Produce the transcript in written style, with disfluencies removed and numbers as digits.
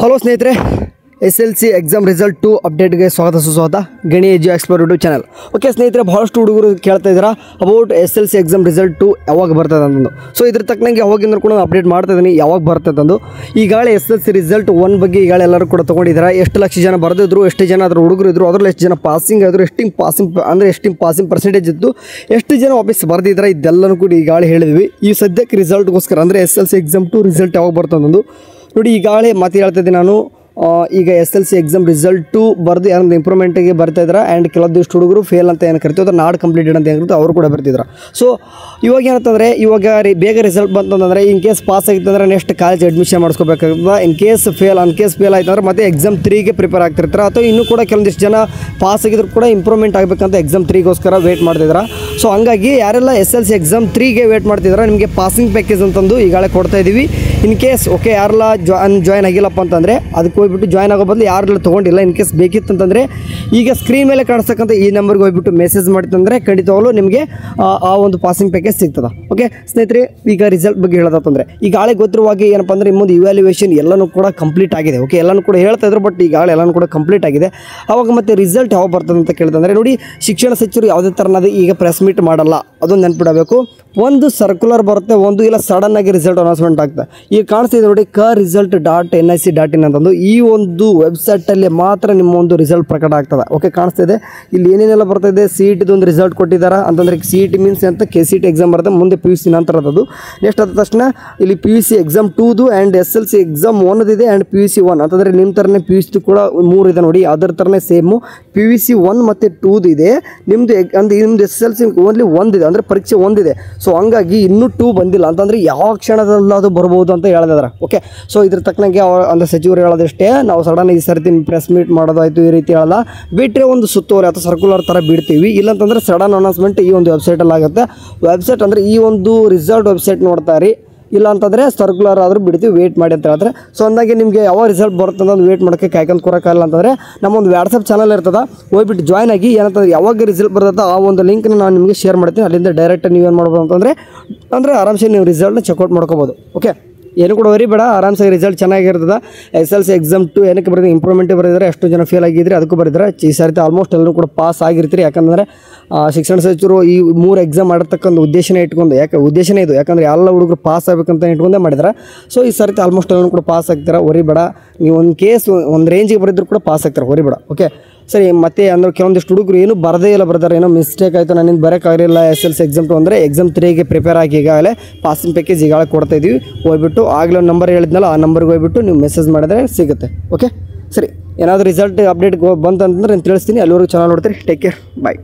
Hello ಸ್ನೇಹಿತರೆ, SLC exam result 2 ಅಪ್ಡೇಟ್ಗೆ ಸ್ವಾಗತ ಗಣಿ ಎಜು ಎಕ್ಸ್ಪ್ಲೋರ್ ಯೂಟ್ಯೂಬ್ ಚಾನಲ್. ಓಕೆ ಸ್ನೇಹಿತರೆ, ಬಹಳಷ್ಟು ಹುಡುಗರು ಕೇಳ್ತಾ ಇದ್ದೀರಾ ಅಬೌಟ್ SLC ಎಕ್ಸಾಮ್ ರಿಸಲ್ಟ್ 2 ಯಾವಾಗ ಬರ್ತದೆ ಅಂತಂದು. ಸೊ ಇದ್ರ ತಕ್ಕನಂಗೆ ಯಾವಾಗಿಂದ ಕೂಡ ಅಪ್ಡೇಟ್ ಮಾಡ್ತಾ ಇದ್ದೀನಿ ಯಾವಾಗ ಬರ್ತದೆ ಅಂದು. ಈಗಾಗಲೇ SLC ರಿಸಲ್ಟ್ 1 ಬಗ್ಗೆ ಈಗಾಗಲೇ ಎಲ್ಲರೂ ಕೂಡ ತೊಗೊಂಡಿದ್ದಾರೆ. ಎಷ್ಟು ಲಕ್ಷ ಜನ ಬರೆದಿದ್ರು, ಎಷ್ಟು ಜನ ಅದ್ರ ಹುಡುಗರು ಇದ್ರು, ಅದರಲ್ಲಿ ಎಷ್ಟು ಜನ ಪಾಸಿಂಗ್ ಆದರು, ಎಷ್ಟು ಪಾಸಿಂಗ್ ಪರ್ಸೆಂಟೇಜ್ ಇತ್ತು, ಎಷ್ಟು ಜನ ವಾಪಸ್ ಬರೆದಿದ್ದಾರೆ, ಇದೆಲ್ಲನೂ ಕೂಡ ಈಗಾಗಲೇ ಹೇಳಿದ್ವಿ. ಈ ಸದ್ಯಕ್ಕೆ ರಿಸಲ್ಟ್ಗೋಸ್ಕರ ಅಂದರೆ SLC ಎಕ್ಸಾಮ್ 2 ರಿಸಲ್ಟ್ ಯಾವಾಗ ಬರ್ತದೆ ಅಂದು ನೋಡಿ. ಈಗಾಗಲೇ ಮಾತು ಹೇಳ್ತಿದ್ದೆ ನಾನು. ಈಗ SLC ಎಕ್ಸಾಮ್ ರಿಸಲ್ಟ್ 2 ಬರೆದು ಯಾರು ಇಂಪ್ರೂವ್ಮೆಂಟಿಗೆ ಬರ್ತಾ ಇದ್ದಾರೆ. ಆ್ಯಂಡ್ ಕೆಲವೊಂದಿಷ್ಟು ಹುಡುಗರು ಫೇಲ್ ಅಂತ ಏನು ಕರಿತೀವಿ, ಅದು ನಾಟ್ ಕಂಪ್ಲೀಟೆಡ್ ಅಂತ ಏನಿರುತ್ತೆ ಅವರು ಕೂಡ ಬರ್ತಿದ್ರು. ಸೊ ಇವಾಗ ಏನಂತಂದರೆ, ಇವಾಗ ಬೇಗ ರಿಸಲ್ಟ್ ಬಂತಂದರೆ ಇನ್ ಕೇಸ್ ಪಾಸ್ ಆಗಿತ್ತಂದ್ರೆ ನೆಕ್ಸ್ಟ್ ಕಾಲೇಜ್ ಅಡ್ಮಿಷನ್ ಮಾಡಿಸ್ಕೋಬೇಕಾಗ್ತದೆ. ಇನ್ ಕೇಸ್ ಫೇಲ್ ಆಯ್ತು ಅಂದ್ರೆ ಮತ್ತೆ ಎಕ್ಸಾಮ್ 3ಗೆ ಪ್ರಿಪೇರ್ ಆಗ್ತಿರ್ತಾರೆ. ಅಥವಾ ಇನ್ನೂ ಕೂಡ ಕೆಲವೊಂದಿಷ್ಟು ಜನ ಪಾಸ್ ಆಗಿದ್ರು ಕೂಡ ಇಂಪ್ರೂವ್ಮೆಂಟ್ ಆಗಬೇಕಂತ ಎಕ್ಸಾಮ್ 3ಗೋಸ್ಕರ ವೇಟ್ ಮಾಡ್ತಿದ್ದಾರೆ. ಸೊ ಹಂಗಾಗಿ ಯಾರೆಲ್ಲ SLC ಎಕ್ಸಾಮ್ 3ಗೆ ವೇಟ್ ಮಾಡ್ತಿದ್ದಾರೆ, ನಿಮಗೆ ಪಾಸಿಂಗ್ ಪ್ಯಾಕೇಜ್ ಅಂತಂದು ಈಗಾಗಲೇ ಕೊಡ್ತಾ ಇದ್ದೀವಿ. ಇನ್ ಕೇಸ್ ಓಕೆ ಯಾರೆಲ್ಲ ಜಾಯ್ನ್ ಆಗಿಲ್ಲಪ್ಪ ಅಂತಂದರೆ ಅದಕ್ಕೆ ಹೋಗ್ಬಿಟ್ಟು ಜಾಯ್ನ್ ಆಗೋ ಬದಲು ಯಾರೆಲ್ಲ ತೊಗೊಂಡಿಲ್ಲ, ಇನ್ ಕೇಸ್ ಬೇಕಿತ್ತಂತಂದರೆ ಈಗ ಸ್ಕ್ರೀನ್ ಮೇಲೆ ಕಾಣಿಸ್ತಕ್ಕಂಥ ಈ ನಂಬರ್ಗೆ ಹೋಗ್ಬಿಟ್ಟು ಮೆಸೇಜ್ ಮಾಡ್ತಂದರೆ ಖಂಡಿತವಾಗಲೂ ನಿಮಗೆ ಆ ಒಂದು ಪಾಸಿಂಗ್ ಪ್ಯಾಕೇಜ್ ಸಿಗ್ತದೆ. ಓಕೆ ಸ್ನೇಹಿತರೆ, ಈಗ ರಿಸಲ್ಟ್ ಬಗ್ಗೆ ಹೇಳೋದಂತಂದರೆ ಈಗಾಗಲೇ ಗೊತ್ತಿರುವಾಗಿ ಏನಪ್ಪ ಅಂದರೆ ಮುಂದೆ ಇವ್ಯಾಲ್ಯೂಯೇಷನ್ ಎಲ್ಲನೂ ಕೂಡ ಕಂಪ್ಲೀಟ್ ಆಗಿದೆ. ಓಕೆ ಎಲ್ಲನೂ ಕೂಡ ಹೇಳ್ತಾ ಇದ್ರು, ಬಟ್ ಈಗಾಗಲೇ ಎಲ್ಲನೂ ಕೂಡ ಕಂಪ್ಲೀಟ್ ಆಗಿದೆ. ಅವಾಗ ಮತ್ತೆ ರಿಸಲ್ಟ್ ಯಾವಾಗ ಬರ್ತದೆ ಅಂತ ಕೇಳ್ತಂದರೆ ನೋಡಿ, ಶಿಕ್ಷಣ ಸಚಿವರು ಯಾವುದೇ ಥರನಾದ ಈಗ ಪ್ರೆಸ್ ಮೀಟ್ ಮಾಡಲ್ಲ, ಅದೊಂದು ನೆನ್ಪಿಡಬೇಕು. ಒಂದು ಸರ್ಕ್ಯುಲರ್ ಬರುತ್ತೆ, ಒಂದು ಇಲ್ಲ ಸಡನ್ ಆಗಿ ರಿಸಲ್ಟ್ ಅನೌನ್ಸ್ಮೆಂಟ್ ಆಗ್ತದೆ. ಈಗ ಕಾಣಿಸ್ತಿದೆ ನೋಡಿ, result.nic.in ಅಂತಂದು ಈ ಒಂದು ವೆಬ್ಸೈಟಲ್ಲಿ ಮಾತ್ರ ನಿಮ್ಮ ಒಂದು ರಿಸಲ್ಟ್ ಪ್ರಕಟ ಆಗ್ತದೆ. ಓಕೆ ಕಾಣಿಸ್ತಿದೆ ಇಲ್ಲಿ ಏನೇನೆಲ್ಲ ಬರ್ತಾಯಿದೆ. CET ಒಂದು ರಿಸಲ್ಟ್ ಕೊಟ್ಟಿದ್ದಾರೆ ಅಂತಂದರೆ CET ಮೀನ್ಸ್ ಅಂತ KCET ಎಕ್ಸಾಮ್ ಬರುತ್ತೆ, ಮುಂದೆ PUC ನಂತರ ಅದು. ನೆಕ್ಸ್ಟ್ ಆದ ತಕ್ಷಣ ಇಲ್ಲಿ PUC ಎಕ್ಸಾಮ್ 2ದು and SLC exam 1 and PUC 1 ಅಂತಂದರೆ ನಿಮ್ಮ ಥರನೇ PUC ಕೂಡ 3 ಇದೆ ನೋಡಿ, ಅದರ ಥರನೇ ಸೇಮು PUC 1 ಮತ್ತು 2 ಇದೆ. ನಿಮ್ಮದು SLC ಓನ್ಲಿ 1 ಇದೆ, ಅಂದರೆ ಪರೀಕ್ಷೆ 1 ಇದೆ. ಸೊ ಹಂಗಾಗಿ ಇನ್ನೂ 2 ಬಂದಿಲ್ಲ ಅಂತಂದರೆ ಯಾವ ಕ್ಷಣದಲ್ಲಿ ಅದು ಬರ್ಬೋದು ಅಂತ ಹೇಳಿದಾರೆ. ಓಕೆ ಸೊ ಇದ್ರ ತಕ್ಕನಾಗೆ ಅಂದರೆ ಸಚಿವರು ಹೇಳೋದಷ್ಟೇ, ನಾವು ಸಡನ್ ಈ ಸರ್ತಿ ಪ್ರೆಸ್ ಮೀಟ್ ಮಾಡೋದಾಯಿತು ಈ ರೀತಿ ಹೇಳಲ್ಲ, ಬಿಟ್ಟರೆ ಒಂದು ಸುತ್ತೋರೆ ಅಥವಾ ಸರ್ಕ್ಯುಲರ್ ಥರ ಬಿಡ್ತೀವಿ. ಇಲ್ಲಂತಂದರೆ ಸಡನ್ ಅನೌನ್ಸ್ಮೆಂಟ್ ಈ ಒಂದು ವೆಬ್ಸೈಟಲ್ಲಿ ಆಗುತ್ತೆ. ವೆಬ್ಸೈಟ್ ಅಂದರೆ ಈ ಒಂದು ರಿಸಲ್ಟ್ ವೆಬ್ಸೈಟ್ ನೋಡ್ತಾ ಇರಿ, ಇಲ್ಲ ಅಂತಂದರೆ ಸರ್ಕ್ಯುಲರ್ ಆದರೂ ಬಿಡ್ತೀವಿ, ವೇಟ್ ಮಾಡಿ ಅಂತ ಹೇಳ್ತಾರೆ. ಸೊ ಅಂದಾಗೆ ನಿಮಗೆ ಯಾವ ರಿಸಲ್ಟ್ ಬರುತ್ತೆ ಅನ್ನೋದು ವೇಟ್ ಮಾಡೋಕ್ಕೆ ಕಾಯ್ಕೊಂಡು ಕೊಡೋಕ್ಕಾಗಲ್ಲ ಅಂತಂದರೆ ನಮ್ಮೊಂದು ವಾಟ್ಸಪ್ ಚಾನಲ್ ಇರ್ತದೆ, ಹೋಗ್ಬಿಟ್ಟು ಜಾಯ್ನ್ ಆಗಿ. ಏನಂತಂದ್ರೆ ಯಾವಾಗ ರಿಸಲ್ಟ್ ಬರ್ತದೆ ಆ ಒಂದು ಲಿಂಕ್ನ ನಾನು ನಿಮಗೆ ಶೇರ್ ಮಾಡ್ತೀನಿ. ಅಲ್ಲಿಂದ ಡೈರೆಕ್ಟ್ ನೀವೇನು ಮಾಡ್ಬೋದು ಅಂತಂದರೆ ಆರಾಮ್ಸೆ ನೀವು ರಿಸಲ್ಟ್ನ ಚೆಕ್ಔಟ್ ಮಾಡ್ಕೋಬೋದು. ಓಕೆ ಏನು ಕೂಡ ವರಿ ಬೇಡ, ಆರಾಮ್ಸಾಗಿ ರಿಸಲ್ಟ್ ಚೆನ್ನಾಗಿರ್ತದೆ. SLC ಎಕ್ಸಾಮ್ 2 ಏನಕ್ಕೆ ಬರೆದಿದೆ, ಇಂಪ್ರೂವ್ಮೆಂಟಿಗೆ ಬರೆದಿದ್ದಾರೆ. ಎಷ್ಟು ಜನ ಫೇಲ್ ಆಗಿದ್ರಿ ಅದಕ್ಕೂ ಬರೆದಿದ್ದಾರೆ. ಈ ಸರ್ತಿ ಆಲ್ಮೋಸ್ಟ್ ಎಲ್ಲರೂ ಕೂಡ ಪಾಸ್ ಆಗಿರ್ತೀರಿ. ಯಾಕಂದರೆ ಶಿಕ್ಷಣ ಸಚಿವರು ಈ 3 ಎಕ್ಸಾಮ್ ಮಾಡಿರ್ತಕ್ಕಂಥ ಉದ್ದೇಶನೇ ಇಟ್ಕೊಂಡು, ಉದ್ದೇಶನೇ ಇದು, ಯಾಕಂದರೆ ಎಲ್ಲ ಹುಡುಗರು ಪಾಸ್ ಆಗಬೇಕಂತ ಇಟ್ಕೊಂಡೇ ಮಾಡಿದ್ದಾರೆ. ಸೊ ಈ ಸರ್ತಿ ಆಲ್ಮೋಸ್ಟ್ ಎಲ್ಲರೂ ಕೂಡ ಪಾಸ್ ಆಗ್ತಾರೆ, ವರಿ ಬೇಡ. ನೀವು ಒಂದು ಕೇಸ್ ಒಂದು ರೇಂಜಿಗೆ ಬರೆದಿದ್ರು ಕೂಡ ಪಾಸ್ ಆಗ್ತಾರೆ, ವರಿ ಬೇಡ. ಓಕೆ ಸರಿ, ಮತ್ತೆ ಅಂದರೆ ಕೆಲವೊಂದಿಷ್ಟು ಹುಡುಗರು ಏನು ಬರದೇ ಇಲ್ಲ, ಬರ್ತಾರೆ ಏನೋ ಮಿಸ್ಟೇಕ್ ಆಯಿತು, ನನ್ನಿಂದ ಬರೋಕ್ಕಾಗಲಿಲ್ಲ SLC ಎಕ್ಸಾಮ್ 2 ಅಂದರೆ ಎಕ್ಸಾಮ್ 3ಗೆ ಪ್ರಿಪೇರ್ ಆಗಿ ಈಗಾಗಲೇ ಪಾಸಿಂಗ್ ಪ್ಯಾಕೇಜ್ ಈಗಾಗಲೇ ಕೊಡ್ತಾ ಇದ್ದೀವಿ. ಹೋಗ್ಬಿಟ್ಟು ಆಗಲೇ ಒಂದು ನಂಬರ್ ಹೇಳಿದ್ನಲ್ಲ, ಆ ನಂಬರ್ಗೆ ಹೋಗ್ಬಿಟ್ಟು ನೀವು ಮೆಸೇಜ್ ಮಾಡಿದ್ರೆ ಸಿಗುತ್ತೆ. ಓಕೆ ಸರಿ, ಏನಾದರೂ ರಿಸಲ್ಟ್ ಅಪ್ಡೇಟ್ ಬಂತಂತಂದ್ರೆ ನಾನು ತಿಳಿಸ್ತೀನಿ. ಅಲ್ಲಿವರೆಗೂ ಚೆನ್ನಾಗಿ ನೋಡ್ತೀರಿ. ಟೇಕ್ ಕೇರ್, ಬಾಯ್.